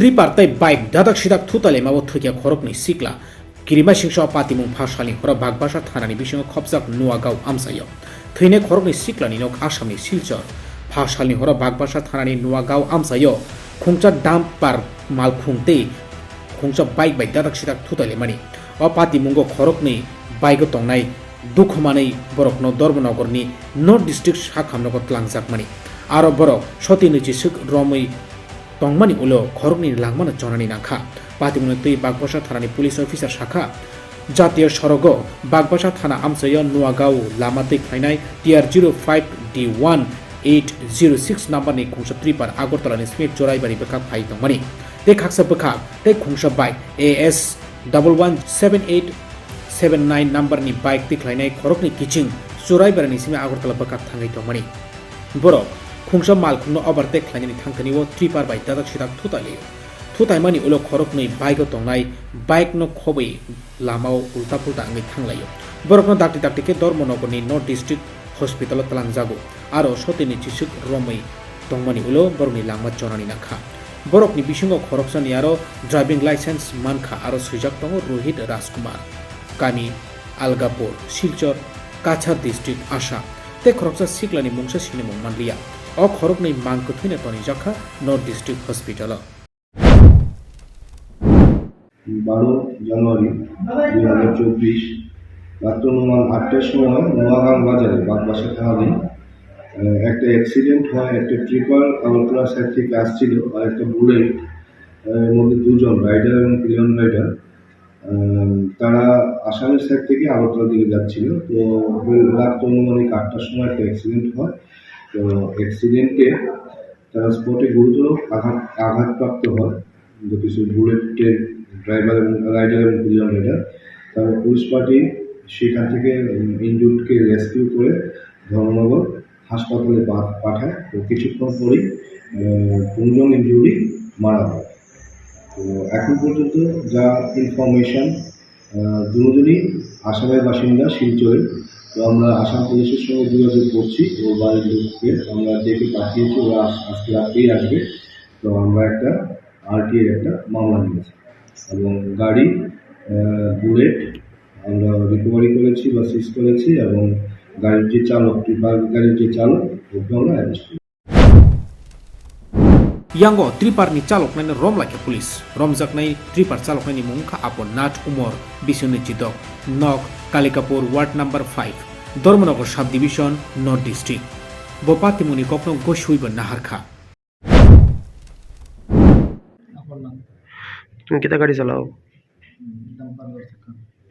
Tripartai bike dadak sidak thutale mawo thukia khorokni sikla kirima singso patimung phasali hora bagbasa thanani bisingo khobjak nuagaw amsayo thine khorokni siklani nok asamni silchor phasali hora bagbasa thanani nuagaw amsayo khungcha dampar malkhungte khungcha bike bai dadak sidak thutale mani o patimungo khorokni bike tongnai dukhmanai borokno dorbanogorni north district shakhamnogo tlangjak mani aro borok sotini jisuk romoi tongmani ulo khorokni langmano jonani nakha patimuni tui bagbasa thanani police officer shakha jatiyo sorogo bagbasa thana amsayo nuagaw lamate khainai TR05D1 806 number ni khungsa tripar agartala ni smith joraibari beka phai tongmani te khaksa beka te khungsa bike AS 117879 number ni bike te khainai khorokni kiching joraibari ni sime agartala beka thangai tongmani borok khungsa malkhungno overtake khlainani thangkani o tripar bai dadak sidak thutaimani ulo khorokni bike tongnai bike no khobai lamao ulta pulta angai thanglayo borokno dakti ke dormonogorni north district hospital talangjago aro sotini chisuk romai tongmani ulo borokni langma jonani nakha borokni bisingo khoroksani aro driving license mankha aro sujak tongo rohit rajkumar kami algapur silchor kachar district asha te khoroksa siklani mungsa sine mangmanliya o khorokni mangko thine toni jakha north district hospital 12 জানুয়ারি 2024 রাত অনুমান 8টার সময় নোয়াগাং বাজারে বাগবাসা থানাধীন একটা accident হয়। একটা tipper Agartala side থেকে আসছিল আর একটা বুলেট মধ্যে দুজন রাইডার এবং পিলিয়ন রাইডার তারা আসামের সাইড থেকে আগরতলা দিকে যাচ্ছিল। তো রাত অনুমানিক 8টার সময় একটা অ্যাক্সিডেন্ট হয়। তো অ্যাক্সিডেন্টে তারা স্পটে গুরুতর আঘাতপ্রাপ্ত হয়। কিছু বুলেটের ড্রাইভার এবং রাইডার এবং পিলিয়ন রাইডার তারা পুলিশ পার্টি সেখান থেকে ইনজুর্ডকে রেস্কিউ করে ধর্মনগর হাসপাতালে পাঠায়। তো কিছুক্ষণ পরেই দুজন ইনজুরি মারা যায়। তো এখন পর্যন্ত যা ইনফরমেশন দুজনই আসামের বাসিন্দা শিলচরে। তো আমরা আসাম পুলিশের সঙ্গে যোগাযোগ করছি ও বাড়ির লোককে আমরা ডেকে পাঠিয়েছি, ওরা আজকে রাতেই আসবে। তো আমরা একটা আরটিআই একটা মামলা নিয়েছি এবং গাড়ি বুলেট আমরা রিকভারি করেছি বা সিজ করেছি এবং গাড়ির যে চালক ট্রিপার গাড়ির যে চালক ওকে আমরা অ্যারেস্ট করেছি। Yango tripar ni chalok nai romlake police romjak nai tripar chalok nai mungkha apon nat umor bisoni chidok nok kalikapur ward number 5 dormonogo sub division north district bopati muni kokno goshuiba naharkha তুমি কেটা গাড়ি চালাও?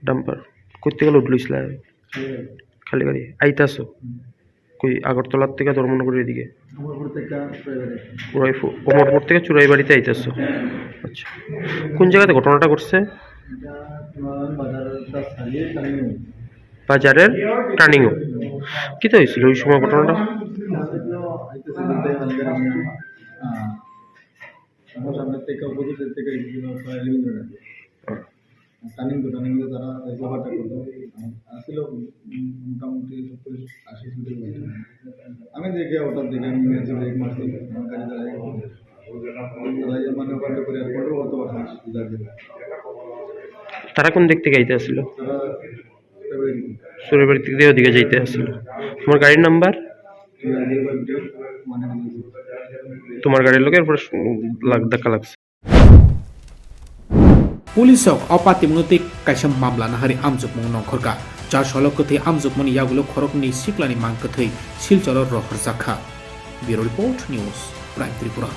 Dumper করতে গেলে উঠলিস খালি গাড়ি আইতাছো কই আগরতলার থেকে ধর্মনগরের দিকে? কোমরপুর থেকে চুরাইবাড়িতে আইতাছো। আচ্ছা, কোন জায়গাতে ঘটনাটা ঘটছে? বাজারের টার্নিংও। কি তো হয়েছিল ওই সময় ঘটনাটা? আমার সামনের থেকে অপোজিটের থেকে টার্নিং তারা ওভারটা করলো আসছিল মোটামুটি 80 ফুটের মধ্যে। আমি দেখে ওটার দিকে আমি ব্রেক মারছি, আমার গাড়ি দাঁড়াই মানে ওভারটা করে আর কন্ট্রোল করতে পারছি না। তারা কোন দিক থেকে আইতে আসছিল? তারা সুরেবাড়ি থেকে ওদিকে যাইতে আসছিল। তোমার গাড়ির নাম্বার? তোমার গাড়ির লোকের উপরে ধাক্কা লাগছে। pulisok opatimungti kaisa mamla nahari amjukmung nongkhorka jar solokothi amjukmani yagulo khorokni siklani mangkothei silchoro rohorjakha. Bureau Report News Prime Tripura।